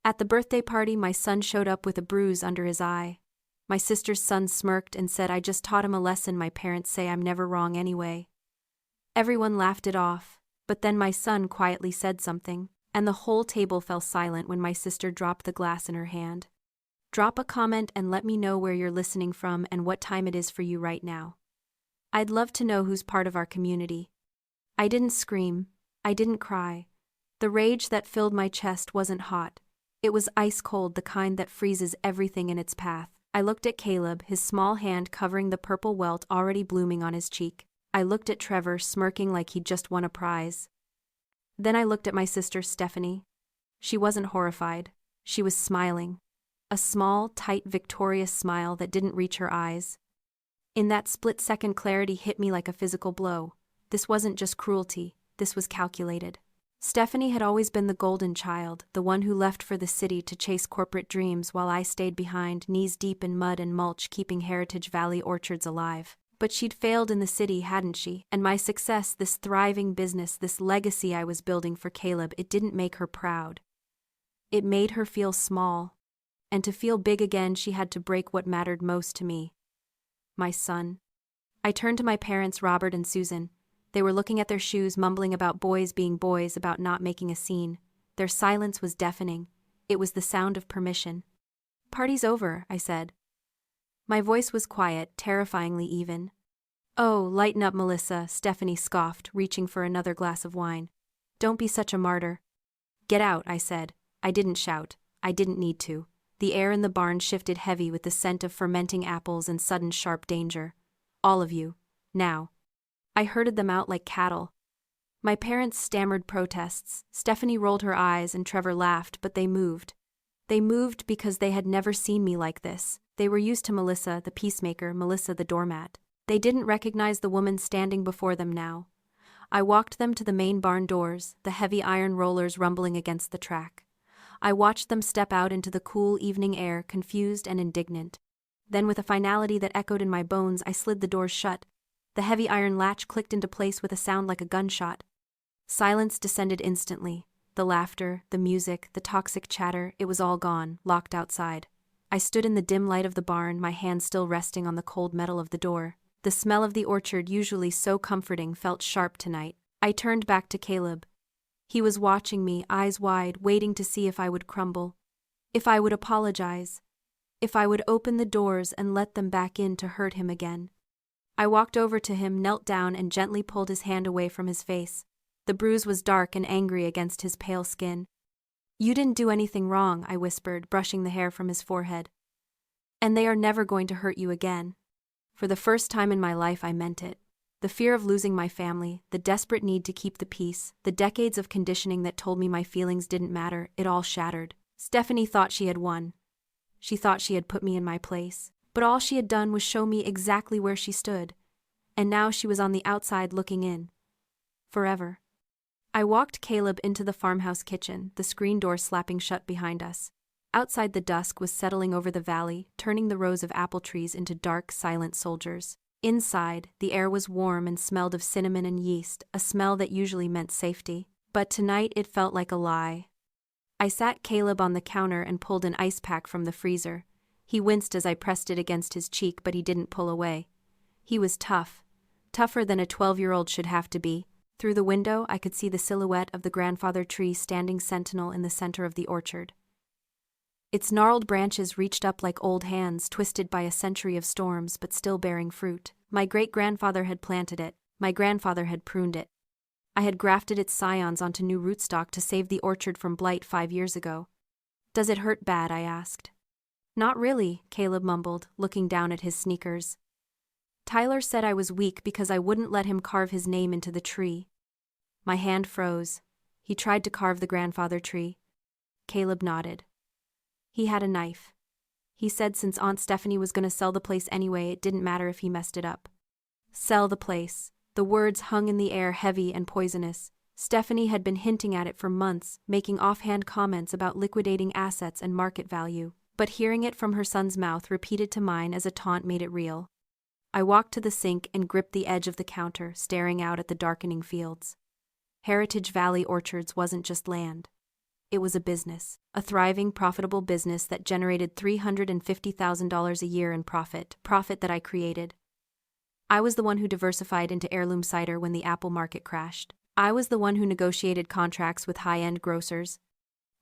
At the birthday party, my son showed up with a bruise under his eye. My sister's son smirked and said, "I just taught him a lesson. My parents say I'm never wrong anyway." Everyone laughed it off, but then my son quietly said something, and the whole table fell silent when my sister dropped the glass in her hand. Drop a comment and let me know where you're listening from and what time it is for you right now. I'd love to know who's part of our community. I didn't scream. I didn't cry. The rage that filled my chest wasn't hot. It was ice cold, the kind that freezes everything in its path. I looked at Caleb, his small hand covering the purple welt already blooming on his cheek. I looked at Trevor, smirking like he'd just won a prize. Then I looked at my sister, Stephanie. She wasn't horrified. She was smiling. A small, tight, victorious smile that didn't reach her eyes. In that split-second, clarity hit me like a physical blow. This wasn't just cruelty. This was calculated. Stephanie had always been the golden child, the one who left for the city to chase corporate dreams while I stayed behind, knees deep in mud and mulch, keeping Heritage Valley orchards alive. But she'd failed in the city, hadn't she? And my success, this thriving business, this legacy I was building for Caleb, it didn't make her proud. It made her feel small. And to feel big again, she had to break what mattered most to me. My son. I turned to my parents, Robert and Susan. They were looking at their shoes, mumbling about boys being boys, about not making a scene. Their silence was deafening. It was the sound of permission. "Party's over," I said. My voice was quiet, terrifyingly even. "Oh, lighten up, Melissa," Stephanie scoffed, reaching for another glass of wine. "Don't be such a martyr." "Get out," I said. I didn't shout. I didn't need to. The air in the barn shifted heavy with the scent of fermenting apples and sudden sharp danger. "All of you. Now." I herded them out like cattle. My parents stammered protests. Stephanie rolled her eyes and Trevor laughed, but they moved. They moved because they had never seen me like this. They were used to Melissa, the peacemaker, Melissa, the doormat. They didn't recognize the woman standing before them now. I walked them to the main barn doors, the heavy iron rollers rumbling against the track. I watched them step out into the cool evening air, confused and indignant. Then, with a finality that echoed in my bones, I slid the doors shut. The heavy iron latch clicked into place with a sound like a gunshot. Silence descended instantly. The laughter, the music, the toxic chatter, it was all gone, locked outside. I stood in the dim light of the barn, my hand still resting on the cold metal of the door. The smell of the orchard, usually so comforting, felt sharp tonight. I turned back to Caleb. He was watching me, eyes wide, waiting to see if I would crumble. If I would apologize. If I would open the doors and let them back in to hurt him again. I walked over to him, knelt down, and gently pulled his hand away from his face. The bruise was dark and angry against his pale skin. "You didn't do anything wrong," I whispered, brushing the hair from his forehead. "And they are never going to hurt you again." For the first time in my life, I meant it. The fear of losing my family, the desperate need to keep the peace, the decades of conditioning that told me my feelings didn't matter, it all shattered. Stephanie thought she had won. She thought she had put me in my place. But all she had done was show me exactly where she stood. And now she was on the outside looking in. Forever. I walked Caleb into the farmhouse kitchen, the screen door slapping shut behind us. Outside, the dusk was settling over the valley, turning the rows of apple trees into dark, silent soldiers. Inside, the air was warm and smelled of cinnamon and yeast, a smell that usually meant safety. But tonight it felt like a lie. I sat Caleb on the counter and pulled an ice pack from the freezer. He winced as I pressed it against his cheek, but he didn't pull away. He was tough. Tougher than a 12-year-old should have to be. Through the window, I could see the silhouette of the grandfather tree standing sentinel in the center of the orchard. Its gnarled branches reached up like old hands, twisted by a century of storms, but still bearing fruit. My great-grandfather had planted it. My grandfather had pruned it. I had grafted its scions onto new rootstock to save the orchard from blight 5 years ago. "Does it hurt bad?" I asked. "Not really," Caleb mumbled, looking down at his sneakers. "Tyler said I was weak because I wouldn't let him carve his name into the tree." My hand froze. "He tried to carve the grandfather tree." Caleb nodded. "He had a knife. He said since Aunt Stephanie was going to sell the place anyway, it didn't matter if he messed it up." Sell the place. The words hung in the air, heavy and poisonous. Stephanie had been hinting at it for months, making offhand comments about liquidating assets and market value. But hearing it from her son's mouth, repeated to mine as a taunt, made it real. I walked to the sink and gripped the edge of the counter, staring out at the darkening fields. Heritage Valley Orchards wasn't just land. It was a business. A thriving, profitable business that generated $350,000 a year in profit that I created. I was the one who diversified into heirloom cider when the apple market crashed. I was the one who negotiated contracts with high-end grocers.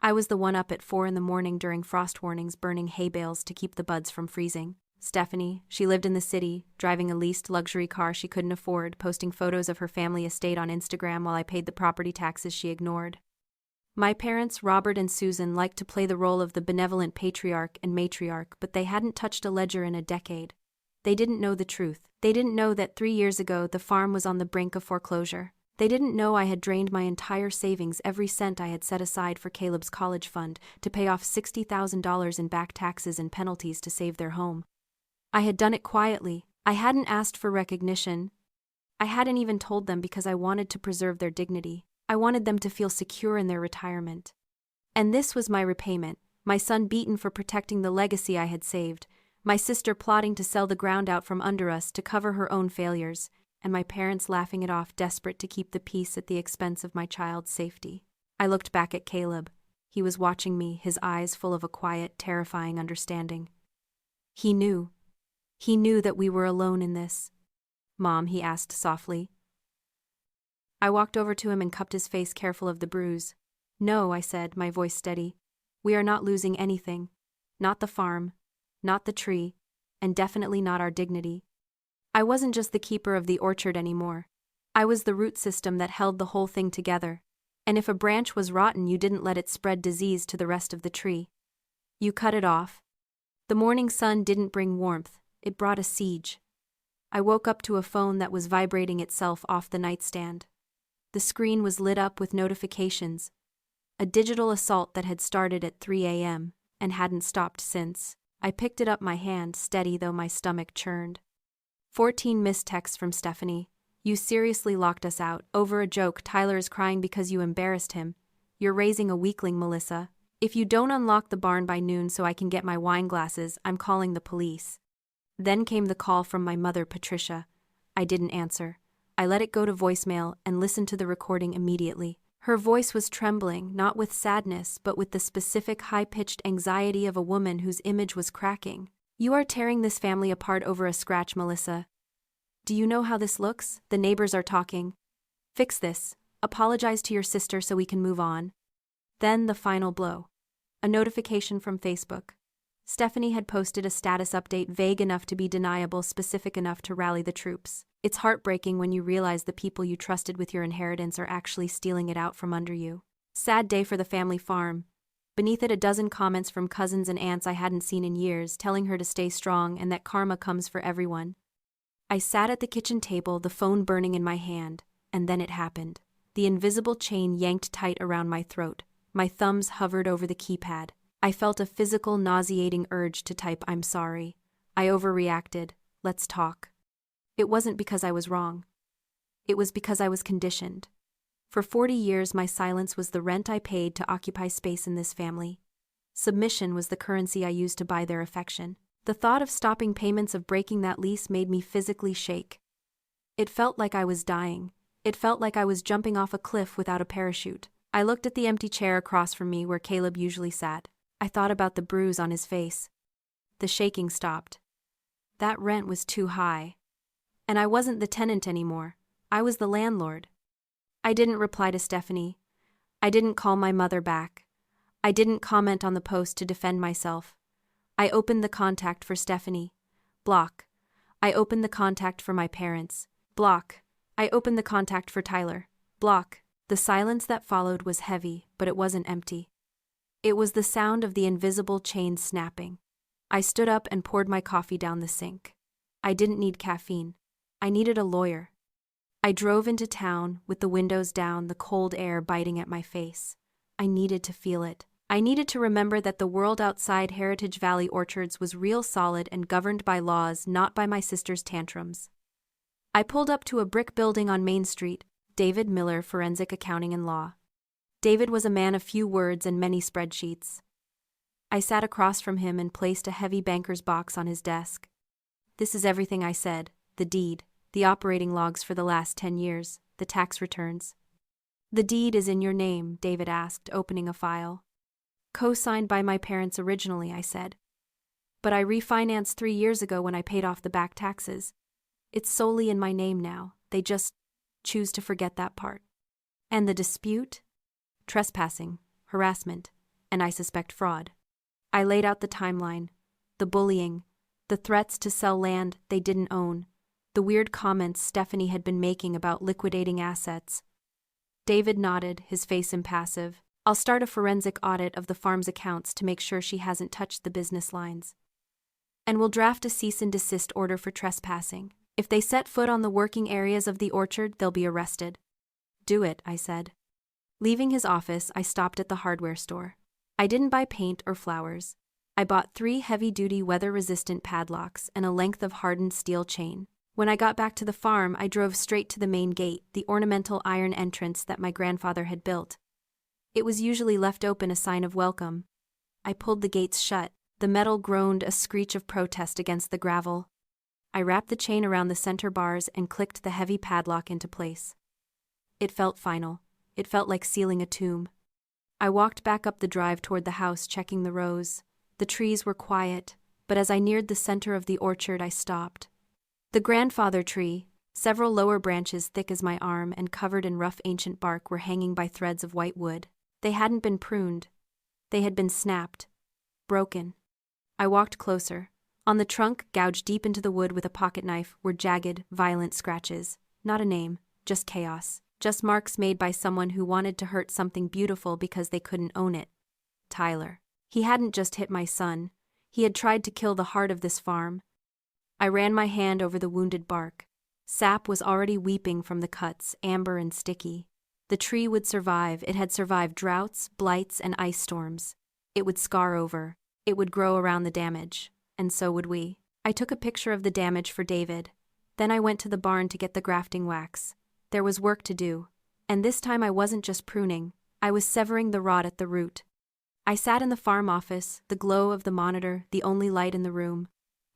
I was the one up at 4 a.m. during frost warnings burning hay bales to keep the buds from freezing. Stephanie, she lived in the city, driving a leased luxury car she couldn't afford, posting photos of her family estate on Instagram while I paid the property taxes she ignored. My parents, Robert and Susan, liked to play the role of the benevolent patriarch and matriarch, but they hadn't touched a ledger in a decade. They didn't know the truth. They didn't know that 3 years ago the farm was on the brink of foreclosure. They didn't know I had drained my entire savings, every cent I had set aside for Caleb's college fund, to pay off $60,000 in back taxes and penalties to save their home. I had done it quietly. I hadn't asked for recognition. I hadn't even told them because I wanted to preserve their dignity. I wanted them to feel secure in their retirement. And this was my repayment: my son beaten for protecting the legacy I had saved, my sister plotting to sell the ground out from under us to cover her own failures, and my parents laughing it off, desperate to keep the peace at the expense of my child's safety. I looked back at Caleb. He was watching me, his eyes full of a quiet, terrifying understanding. He knew. He knew that we were alone in this. "Mom," he asked softly. I walked over to him and cupped his face, careful of the bruise. "No," I said, my voice steady. "We are not losing anything. Not the farm, not the tree, and definitely not our dignity. I wasn't just the keeper of the orchard anymore. I was the root system that held the whole thing together. And if a branch was rotten, you didn't let it spread disease to the rest of the tree. You cut it off. The morning sun didn't bring warmth, it brought a siege." I woke up to a phone that was vibrating itself off the nightstand. The screen was lit up with notifications. A digital assault that had started at 3 a.m. and hadn't stopped since. I picked it up, my hand steady though my stomach churned. 14 missed texts from Stephanie. "You seriously locked us out. Over a joke. Tyler is crying because you embarrassed him. You're raising a weakling, Melissa. If you don't unlock the barn by noon so I can get my wine glasses, I'm calling the police." Then came the call from my mother, Patricia. I didn't answer. I let it go to voicemail and listened to the recording immediately. Her voice was trembling, not with sadness, but with the specific high-pitched anxiety of a woman whose image was cracking. "You are tearing this family apart over a scratch, Melissa. Do you know how this looks? The neighbors are talking. Fix this. Apologize to your sister so we can move on." Then the final blow. A notification from Facebook. Stephanie had posted a status update vague enough to be deniable, specific enough to rally the troops. It's heartbreaking when you realize the people you trusted with your inheritance are actually stealing it out from under you. Sad day for the family farm. Beneath it, a dozen comments from cousins and aunts I hadn't seen in years, telling her to stay strong and that karma comes for everyone. I sat at the kitchen table, the phone burning in my hand, and then it happened. The invisible chain yanked tight around my throat. My thumbs hovered over the keypad. I felt a physical, nauseating urge to type, "I'm sorry. I overreacted. Let's talk." It wasn't because I was wrong. It was because I was conditioned. For 40 years, my silence was the rent I paid to occupy space in this family. Submission was the currency I used to buy their affection. The thought of stopping payments, of breaking that lease, made me physically shake. It felt like I was dying. It felt like I was jumping off a cliff without a parachute. I looked at the empty chair across from me where Caleb usually sat. I thought about the bruise on his face. The shaking stopped. That rent was too high. And I wasn't the tenant anymore. I was the landlord. I didn't reply to Stephanie. I didn't call my mother back. I didn't comment on the post to defend myself. I opened the contact for Stephanie. Block. I opened the contact for my parents. Block. I opened the contact for Tyler. Block. The silence that followed was heavy, but it wasn't empty. It was the sound of the invisible chain snapping. I stood up and poured my coffee down the sink. I didn't need caffeine. I needed a lawyer. I drove into town with the windows down, the cold air biting at my face. I needed to feel it. I needed to remember that the world outside Heritage Valley Orchards was real, solid, and governed by laws, not by my sister's tantrums. I pulled up to a brick building on Main Street, David Miller, Forensic Accounting and Law. David was a man of few words and many spreadsheets. I sat across from him and placed a heavy banker's box on his desk. "This is everything," I said. "The deed, the operating logs for the last 10 years, the tax returns." The deed is in your name, David asked, opening a file. Co-signed by my parents originally, I said. But I refinanced 3 years ago when I paid off the back taxes. It's solely in my name now. They just choose to forget that part. And the dispute? Trespassing, harassment, and I suspect fraud. I laid out the timeline, the bullying, the threats to sell land they didn't own, the weird comments Stephanie had been making about liquidating assets. David nodded, his face impassive. I'll start a forensic audit of the farm's accounts to make sure she hasn't touched the business lines. And we'll draft a cease and desist order for trespassing. If they set foot on the working areas of the orchard, they'll be arrested. Do it, I said. Leaving his office, I stopped at the hardware store. I didn't buy paint or flowers. I bought 3 heavy-duty weather-resistant padlocks and a length of hardened steel chain. When I got back to the farm, I drove straight to the main gate, the ornamental iron entrance that my grandfather had built. It was usually left open, a sign of welcome. I pulled the gates shut. The metal groaned, a screech of protest against the gravel. I wrapped the chain around the center bars and clicked the heavy padlock into place. It felt final. It felt like sealing a tomb. I walked back up the drive toward the house, checking the rows. The trees were quiet, but as I neared the center of the orchard, I stopped. The grandfather tree, several lower branches thick as my arm and covered in rough ancient bark, were hanging by threads of white wood. They hadn't been pruned. They had been snapped. Broken. I walked closer. On the trunk, gouged deep into the wood with a pocket knife, were jagged, violent scratches. Not a name, just chaos. Just marks made by someone who wanted to hurt something beautiful because they couldn't own it. Tyler. He hadn't just hit my son. He had tried to kill the heart of this farm. I ran my hand over the wounded bark. Sap was already weeping from the cuts, amber and sticky. The tree would survive. It had survived droughts, blights, and ice storms. It would scar over. It would grow around the damage. And so would we. I took a picture of the damage for David. Then I went to the barn to get the grafting wax. There was work to do. And this time I wasn't just pruning. I was severing the rot at the root. I sat in the farm office, the glow of the monitor, the only light in the room.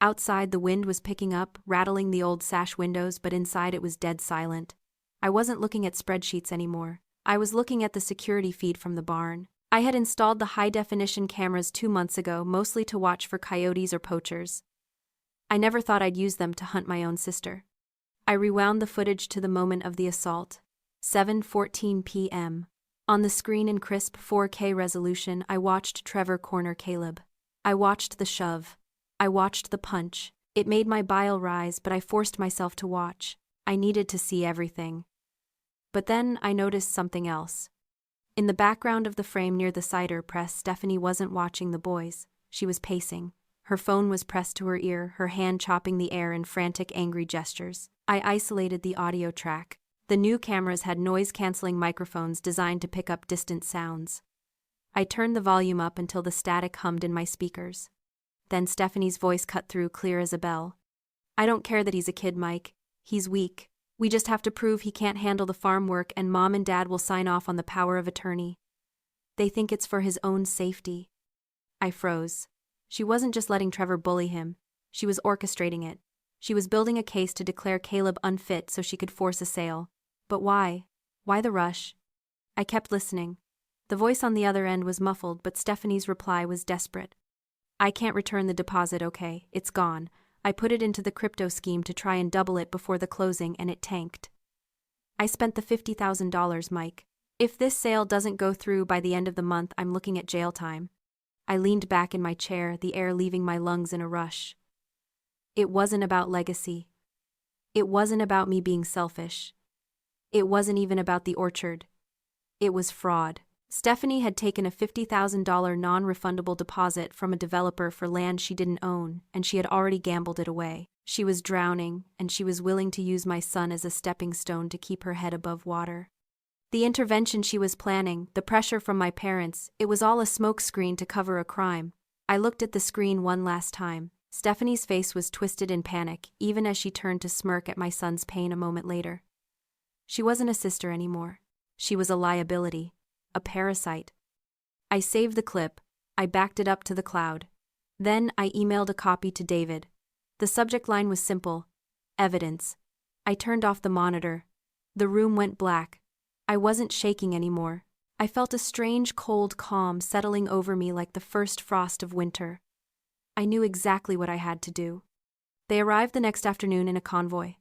Outside, the wind was picking up, rattling the old sash windows, but inside it was dead silent. I wasn't looking at spreadsheets anymore. I was looking at the security feed from the barn. I had installed the high-definition cameras 2 months ago, mostly to watch for coyotes or poachers. I never thought I'd use them to hunt my own sister. I rewound the footage to the moment of the assault. 7:14 p.m. On the screen in crisp 4K resolution, I watched Trevor corner Caleb. I watched the shove. I watched the punch. It made my bile rise, but I forced myself to watch. I needed to see everything. But then I noticed something else. In the background of the frame near the cider press, Stephanie wasn't watching the boys. She was pacing. Her phone was pressed to her ear, her hand chopping the air in frantic, angry gestures. I isolated the audio track. The new cameras had noise-canceling microphones designed to pick up distant sounds. I turned the volume up until the static hummed in my speakers. Then Stephanie's voice cut through, clear as a bell. I don't care that he's a kid, Mike. He's weak. We just have to prove he can't handle the farm work, and Mom and Dad will sign off on the power of attorney. They think it's for his own safety. I froze. She wasn't just letting Trevor bully him. She was orchestrating it. She was building a case to declare Caleb unfit so she could force a sale. But why? Why the rush? I kept listening. The voice on the other end was muffled, but Stephanie's reply was desperate. I can't return the deposit, okay? It's gone. I put it into the crypto scheme to try and double it before the closing, and it tanked. I spent the $50,000, Mike. If this sale doesn't go through by the end of the month, I'm looking at jail time. I leaned back in my chair, the air leaving my lungs in a rush. It wasn't about legacy. It wasn't about me being selfish. It wasn't even about the orchard. It was fraud. Stephanie had taken a $50,000 non-refundable deposit from a developer for land she didn't own, and she had already gambled it away. She was drowning, and she was willing to use my son as a stepping stone to keep her head above water. The intervention she was planning, the pressure from my parents, it was all a smokescreen to cover a crime. I looked at the screen one last time. Stephanie's face was twisted in panic, even as she turned to smirk at my son's pain a moment later. She wasn't a sister anymore. She was a liability. A parasite. I saved the clip. I backed it up to the cloud. Then I emailed a copy to David. The subject line was simple. Evidence. I turned off the monitor. The room went black. I wasn't shaking anymore. I felt a strange cold calm settling over me like the first frost of winter. I knew exactly what I had to do. They arrived the next afternoon in a convoy.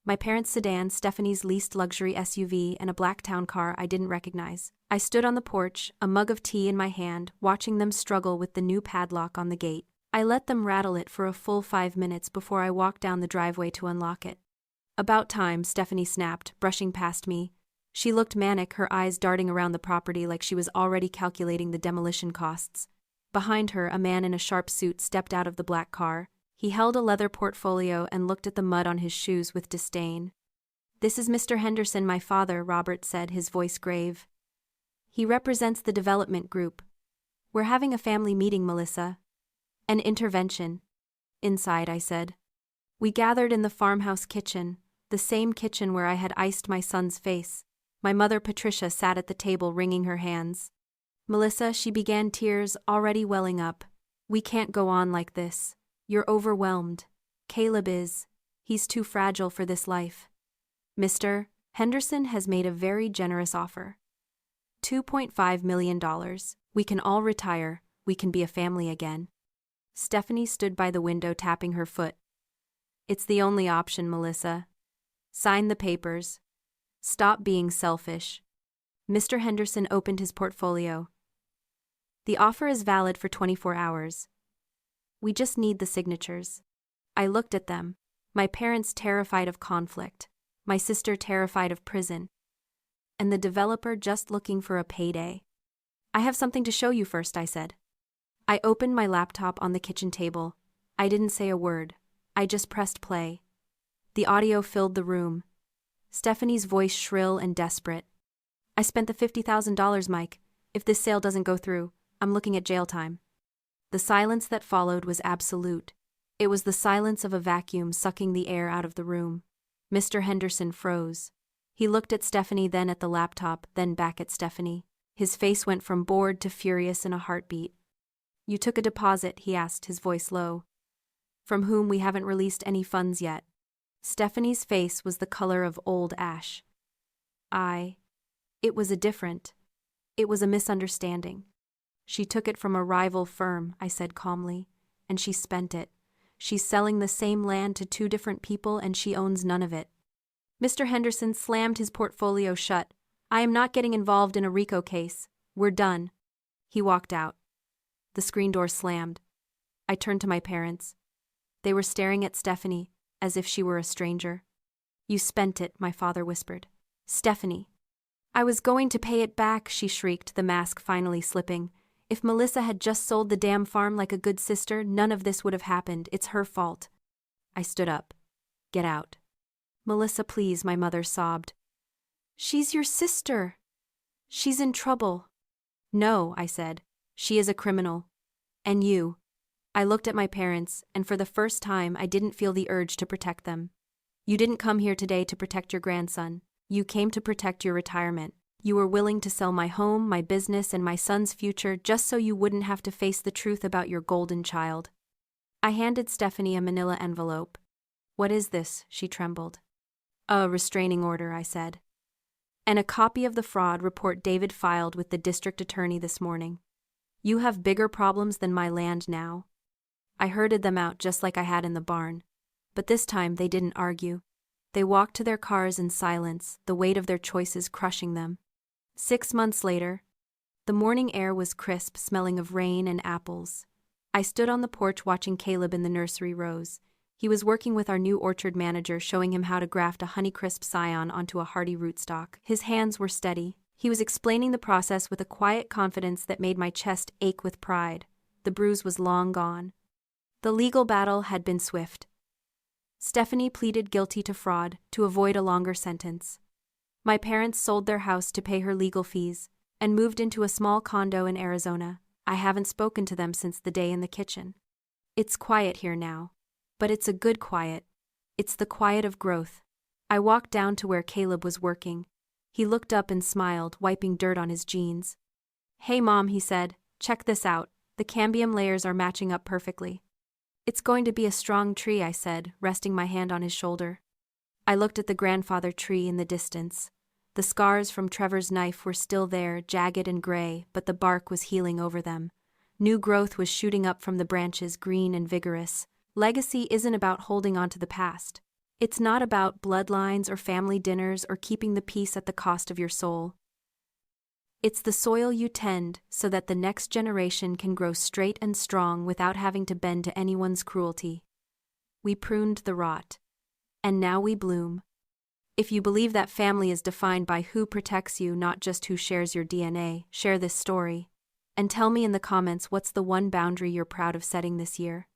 My parents' sedan, Stephanie's leased luxury SUV, and a black town car I didn't recognize. I stood on the porch, a mug of tea in my hand, watching them struggle with the new padlock on the gate. I let them rattle it for a full 5 minutes before I walked down the driveway to unlock it. "About time," Stephanie snapped, brushing past me. She looked manic, her eyes darting around the property like she was already calculating the demolition costs. Behind her, a man in a sharp suit stepped out of the black car. He held a leather portfolio and looked at the mud on his shoes with disdain. "This is Mr. Henderson, my father," Robert said, his voice grave. "He represents the development group. We're having a family meeting, Melissa." "An intervention." "Inside," I said. We gathered in the farmhouse kitchen, the same kitchen where I had iced my son's face. My mother, Patricia, sat at the table wringing her hands. "Melissa," she began, tears already welling up. "We can't go on like this. You're overwhelmed. Caleb is. He's too fragile for this life. Mr. Henderson has made a very generous offer. $2.5 million. We can all retire. We can be a family again." Stephanie stood by the window tapping her foot. "It's the only option, Melissa. Sign the papers. Stop being selfish." Mr. Henderson opened his portfolio. "The offer is valid for 24 hours. We just need the signatures." I looked at them. My parents terrified of conflict. My sister terrified of prison. And the developer just looking for a payday. "I have something to show you first," I said. I opened my laptop on the kitchen table. I didn't say a word. I just pressed play. The audio filled the room. Stephanie's voice shrill and desperate. "I spent the $50,000, Mike. If this sale doesn't go through, I'm looking at jail time." The silence that followed was absolute. It was the silence of a vacuum sucking the air out of the room. Mr. Henderson froze. He looked at Stephanie, then at the laptop, then back at Stephanie. His face went from bored to furious in a heartbeat. "You took a deposit?" he asked, his voice low. "From whom? We haven't released any funds yet." Stephanie's face was the color of old ash. It was It was a misunderstanding. "She took it from a rival firm," I said calmly, "and she spent it. She's selling the same land to 2 different people and she owns none of it." Mr. Henderson slammed his portfolio shut. "I am not getting involved in a RICO case. We're done." He walked out. The screen door slammed. I turned to my parents. They were staring at Stephanie, as if she were a stranger. "You spent it," my father whispered. "Stephanie." "I was going to pay it back," she shrieked, the mask finally slipping. "If Melissa had just sold the damn farm like a good sister, none of this would have happened. It's her fault." I stood up. "Get out." "Melissa, please," my mother sobbed. "She's your sister. She's in trouble." "No," I said. "She is a criminal. And you." I looked at my parents, and for the first time I didn't feel the urge to protect them. "You didn't come here today to protect your grandson. You came to protect your retirement. You were willing to sell my home, my business, and my son's future just so you wouldn't have to face the truth about your golden child." I handed Stephanie a manila envelope. "What is this?" she trembled. "A restraining order," I said. "And a copy of the fraud report David filed with the district attorney this morning. You have bigger problems than my land now." I herded them out just like I had in the barn. But this time they didn't argue. They walked to their cars in silence, the weight of their choices crushing them. 6 months later, the morning air was crisp, smelling of rain and apples. I stood on the porch watching Caleb in the nursery rows. He was working with our new orchard manager, showing him how to graft a Honeycrisp scion onto a hardy rootstock. His hands were steady. He was explaining the process with a quiet confidence that made my chest ache with pride. The bruise was long gone. The legal battle had been swift. Stephanie pleaded guilty to fraud to avoid a longer sentence. My parents sold their house to pay her legal fees and moved into a small condo in Arizona. I haven't spoken to them since the day in the kitchen. It's quiet here now, but it's a good quiet. It's the quiet of growth. I walked down to where Caleb was working. He looked up and smiled, wiping dirt on his jeans. "Hey Mom," he said, "check this out. The cambium layers are matching up perfectly." "It's going to be a strong tree," I said, resting my hand on his shoulder. I looked at the grandfather tree in the distance. The scars from Trevor's knife were still there, jagged and gray, but the bark was healing over them. New growth was shooting up from the branches, green and vigorous. Legacy isn't about holding on to the past. It's not about bloodlines or family dinners or keeping the peace at the cost of your soul. It's the soil you tend so that the next generation can grow straight and strong without having to bend to anyone's cruelty. We pruned the rot. And now we bloom. If you believe that family is defined by who protects you, not just who shares your DNA, share this story. And tell me in the comments what's the one boundary you're proud of setting this year.